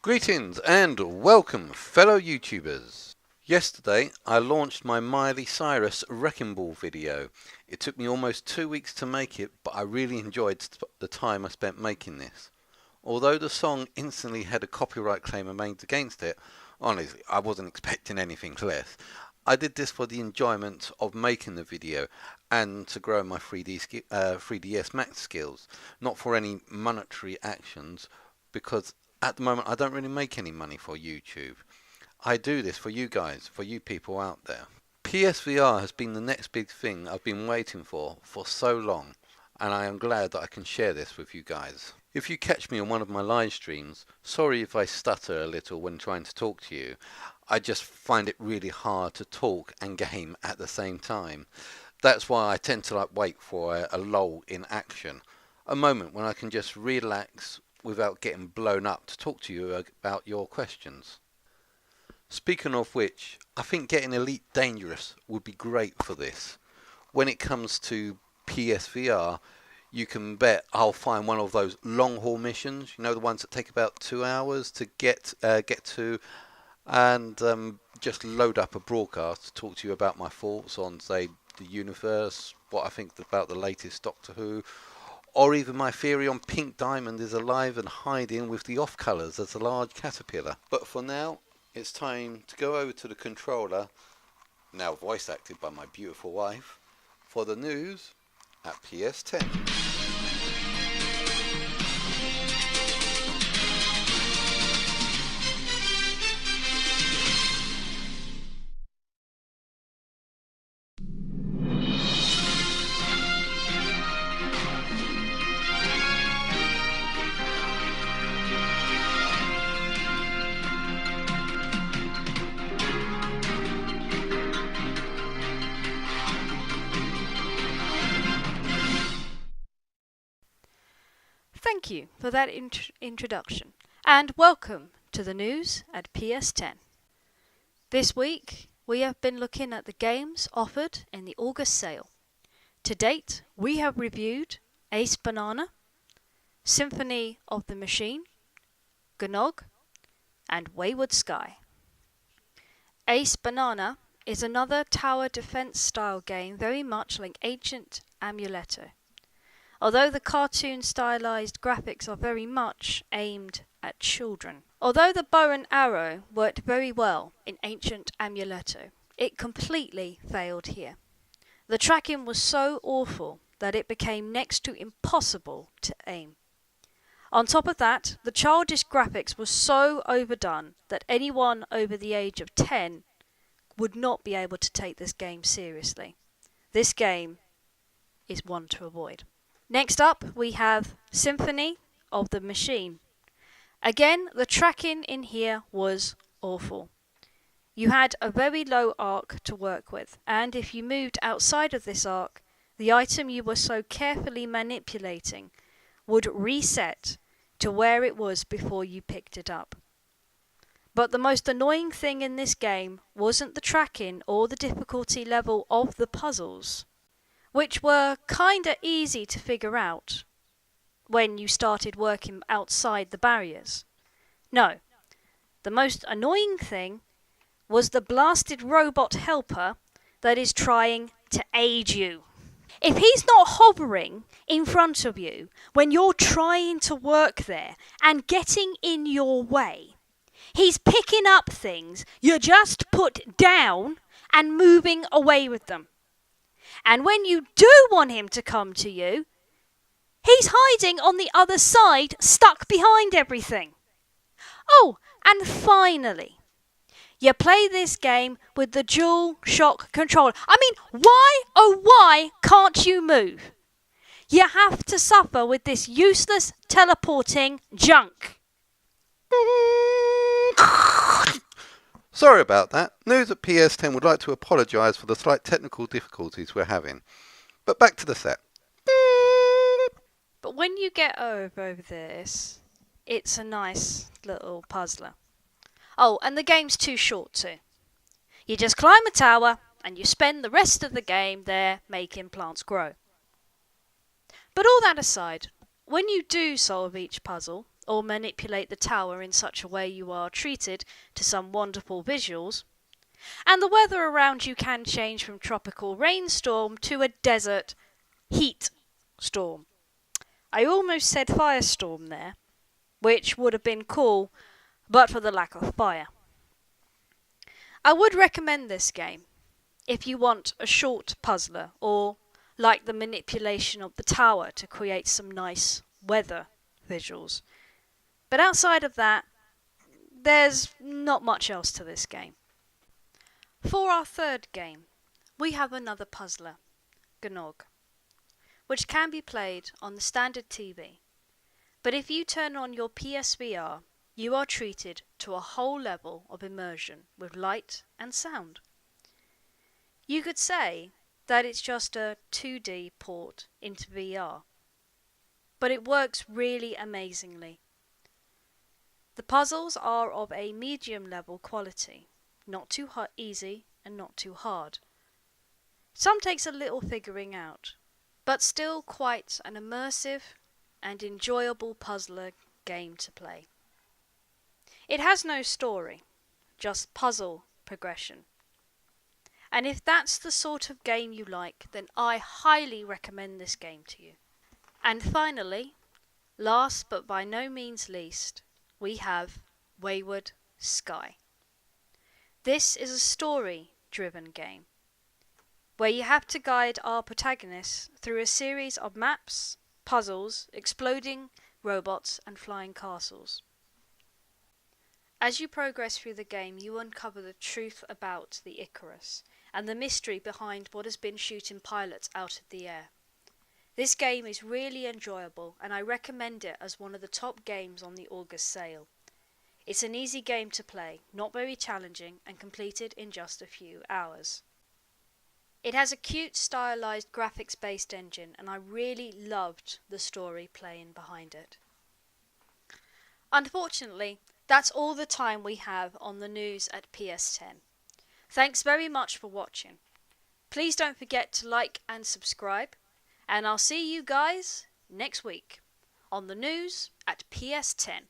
Greetings and welcome, fellow YouTubers. Yesterday I launched my Miley Cyrus Wrecking Ball video. It took me almost 2 weeks to make it, but I really enjoyed the time I spent making this. Although the song instantly had a copyright claim made against it, honestly I wasn't expecting anything less. I did this for the enjoyment of making the video and to grow my 3ds Max skills, not for any monetary actions, because at the moment I don't really make any money for YouTube. I do this for you guys, for you people out there. PSVR has been the next big thing I've been waiting for so long, and I am glad that I can share this with you guys. If you catch me on one of my live streams, sorry if I stutter a little when trying to talk to you. I just find it really hard to talk and game at the same time. That's why I tend to wait for a lull in action, a moment when I can just relax without getting blown up to talk to you about your questions. Speaking of which, I think getting Elite Dangerous would be great for this. When it comes to PSVR, you can bet I'll find one of those long haul missions, you know, the ones that take about 2 hours to get to, and just load up a broadcast to talk to you about my thoughts on, say, the universe, what I think about the latest Doctor Who, or even my theory on Pink Diamond is alive and hiding with the off colours as a large caterpillar. But for now, it's time to go over to the controller, now voice acted by my beautiful wife, for the news at PS10. Thank you for that introduction, and welcome to the news at PS10. This week, we have been looking at the games offered in the August sale. To date, we have reviewed Ace Banana, Symphony of the Machine, Gnog, and Wayward Sky. Ace Banana is another tower defense style game very much like Ancient Amuletto. Although the cartoon stylized graphics are very much aimed at children. Although the bow and arrow worked very well in Ancient Amuletto, it completely failed here. The tracking was so awful that it became next to impossible to aim. On top of that, the childish graphics were so overdone that anyone over the age of 10 would not be able to take this game seriously. This game is one to avoid. Next up, we have Symphony of the Machine. Again, the tracking in here was awful. You had a very low arc to work with, and if you moved outside of this arc, the item you were so carefully manipulating would reset to where it was before you picked it up. But the most annoying thing in this game wasn't the tracking or the difficulty level of the puzzles, which were kinda easy to figure out when you started working outside the barriers. No, the most annoying thing was the blasted robot helper that is trying to aid you. If he's not hovering in front of you when you're trying to work there and getting in your way, he's picking up things you just put down and moving away with them. And when you do want him to come to you, he's hiding on the other side, stuck behind everything. Oh, and finally, you play this game with the dual shock controller. I mean, why can't you move? You have to suffer with this useless teleporting junk. Sorry about that. News at PS10 would like to apologise for the slight technical difficulties we're having. But back to the set. But when you get over this, it's a nice little puzzler. Oh, and the game's too short too. You just climb a tower and you spend the rest of the game there making plants grow. But all that aside, when you do solve each puzzle, or manipulate the tower in such a way you are treated to some wonderful visuals. And the weather around you can change from tropical rainstorm to a desert heat storm. I almost said firestorm there, which would have been cool, but for the lack of fire. I would recommend this game if you want a short puzzler or like the manipulation of the tower to create some nice weather visuals. But outside of that, there's not much else to this game. For our third game, we have another puzzler, Gnog, which can be played on the standard TV. But if you turn on your PSVR, you are treated to a whole level of immersion with light and sound. You could say that it's just a 2D port into VR, but it works really amazingly. The puzzles are of a medium level quality, not too easy and not too hard. Some takes a little figuring out, but still quite an immersive and enjoyable puzzler game to play. It has no story, just puzzle progression. And if that's the sort of game you like, then I highly recommend this game to you. And finally, last but by no means least, we have Wayward Sky. This is a story-driven game, where you have to guide our protagonists through a series of maps, puzzles, exploding robots and flying castles. As you progress through the game, you uncover the truth about the Icarus and the mystery behind what has been shooting pilots out of the air. This game is really enjoyable and I recommend it as one of the top games on the August sale. It's an easy game to play, not very challenging, and completed in just a few hours. It has a cute, stylized, graphics-based engine, and I really loved the story playing behind it. Unfortunately, that's all the time we have on the news at PS10. Thanks very much for watching. Please don't forget to like and subscribe, and I'll see you guys next week on the news at PS10.